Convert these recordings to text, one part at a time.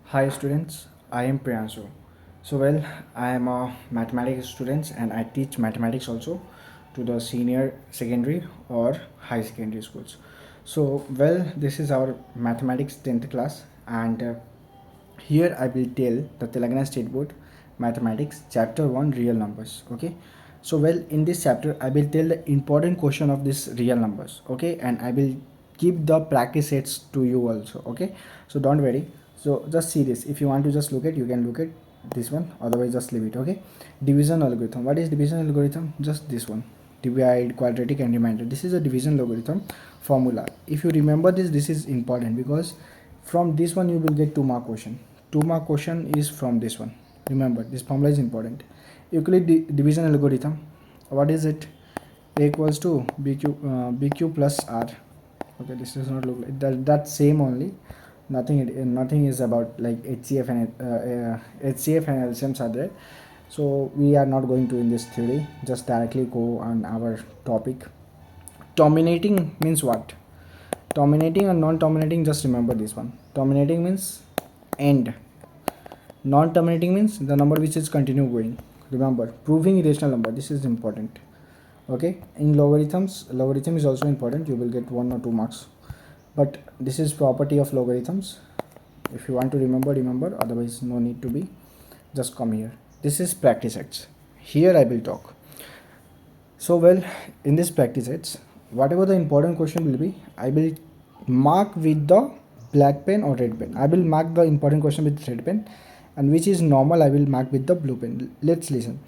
Hi students, I am Priyanshu. I am a mathematics student and I teach mathematics also to the senior secondary or high secondary schools. This is our mathematics 10th class and here I will tell the Telangana State Board Mathematics chapter 1 real numbers. Okay. In this chapter I will tell the important question of this real numbers. Okay, and I will keep the practice sets to you also. Okay, so don't worry. So just see this. If you want to just look at, you can look at this one. Otherwise, just leave it. Okay. Division algorithm. What is division algorithm? Just this one. Divide, quadratic, and remainder. This is a division algorithm formula. If you remember this, this is important because from this one you will get 2 mark question. 2 mark question is from this one. Remember, this formula is important. Euclid division algorithm. What is it? A equals to bq plus r. Okay, this does not look like that same only. Nothing is about like HCF and LCMs are there. So we are not going to in this theory. Just directly go on our topic. Dominating means what? Dominating and non-dominating, just remember this one. Dominating means end. Non-terminating means the number which is continue going. Remember, proving irrational number, this is important. Okay, in logarithm is also important. You will get 1 or 2 marks, but this is property of logarithms. If you want to remember, otherwise no need to be. Just come here. This is practice sets. Here I will talk. In this practice sets, whatever the important question will be, I will mark with the black pen or red pen. I will mark the important question with red pen, and which is normal I will mark with the blue pen. Let's listen.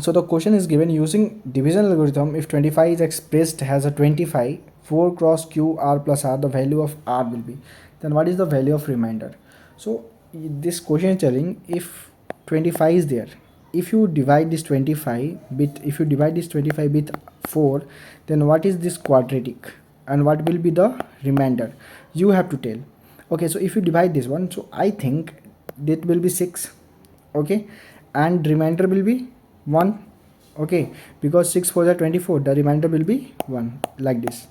So the question is given using division algorithm. If 25 is expressed as a 25, 4 cross q r plus r, the value of r will be. Then what is the value of remainder? So this question is telling if 25 is there. If you divide this 25 with 4, then what is this quadratic and what will be the remainder? You have to tell. Okay, so if you divide this one, so I think that will be 6. Okay, and remainder will be 1. Okay, because 6 for the 24, the remainder will be 1, like this.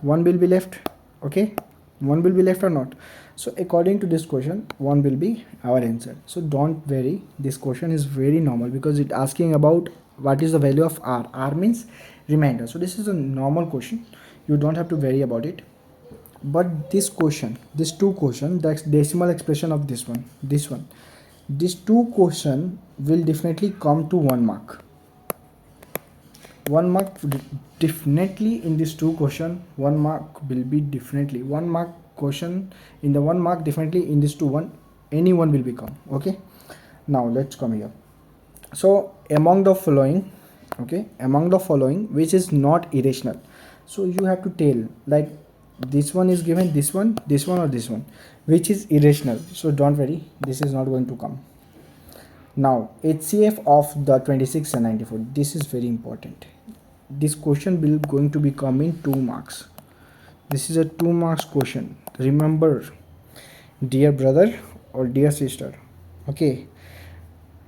1 will be left. Okay, 1 will be left or not? So according to this question, 1 will be our answer. So don't worry, this question is very normal because it asking about what is the value of r means remainder. So this is a normal question, you don't have to worry about it. But this two question, the decimal expression of this one, these 2 question will definitely come to 1 mark. 1 mark definitely in this 2 question. 1 mark will be definitely 1 mark question. In the 1 mark, definitely in this 2 anyone will become. Okay, now let's come here. So among the following, which is not irrational, so you have to tell, like this one is given, this one or this one, which is irrational. So don't worry, this is not going to come. Now HCF of the 26 and 94, this is very important. This question will going to be coming 2 marks. This is a 2 marks question. Remember, dear brother or dear sister. Okay,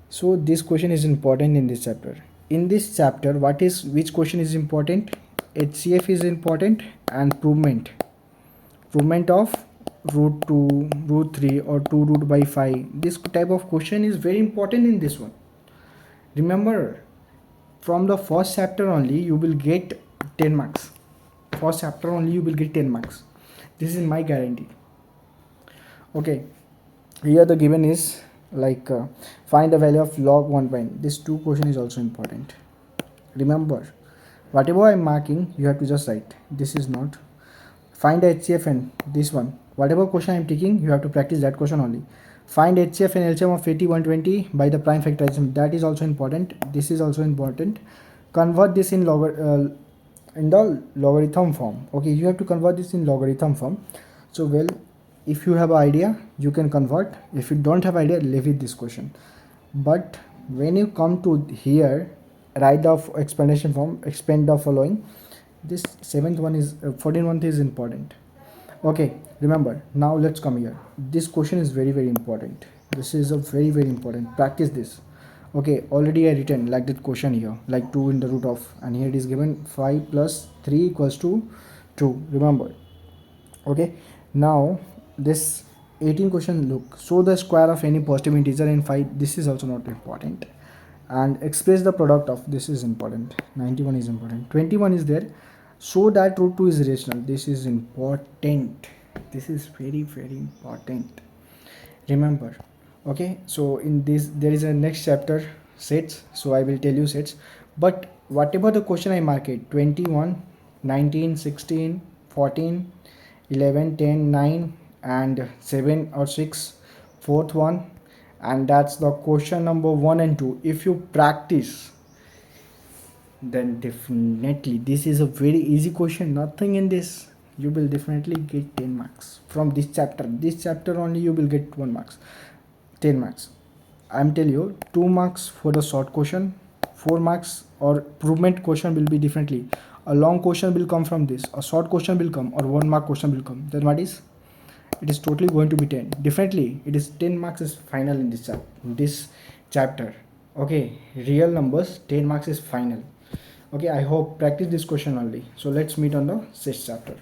so this question is important in this chapter. In this chapter, which question is important? HCF is important and provement of root 2, root 3 or 2 root by 5. This type of question is very important in this one. Remember, from the first chapter only you will get 10 marks. First chapter only you will get 10 marks. This is my guarantee. Okay, here the given is like find the value of log 1. This 2 question is also important. Remember, whatever I am marking, you have to just write. This is not. Find HCF and this one. Whatever question I am taking, you have to practice that question only. Find HCF and LCM of 80, 120 by the prime factorization. That is also important. This is also important. Convert this in the logarithm form. Okay, you have to convert this in logarithm form. So if you have an idea, you can convert. If you don't have idea, leave it this question. But when you come to here, write the explanation form, expand the following. This 14th one is important. Okay, remember. Now let's come here. This question is very important. This is a very important. Practice this. Okay, already I written like that question here, like 2 in the root of, and here it is given 5 plus 3 equals to 2. Remember. Okay, now this 18 question, look, show the square of any positive integer and 5, this is also not important, and express the product of, this is important, 91 is important, 21 is there, show that root 2 is rational, this is important, this is very very important, remember. Okay, so in this there is a next chapter, sets, so I will tell you sets, but whatever the question I mark it, 21, 19, 16, 14, 11, 10, 9 and 7 or 6, fourth one, and that's the question number 1 and 2. If you practice, then definitely this is a very easy question, nothing in this, you will definitely get 10 marks from this chapter. This chapter only you will get 1 marks, 10 marks. I'm telling you, 2 marks for the short question, 4 marks or improvement question will be differently. A long question will come from this, a short question will come, or 1 mark question will come. Then what is? It is totally going to be 10. Differently, it is 10 marks is final in this chapter. Okay, real numbers, 10 marks is final. Okay, I hope practice this question only. So let's meet on the 6th chapter.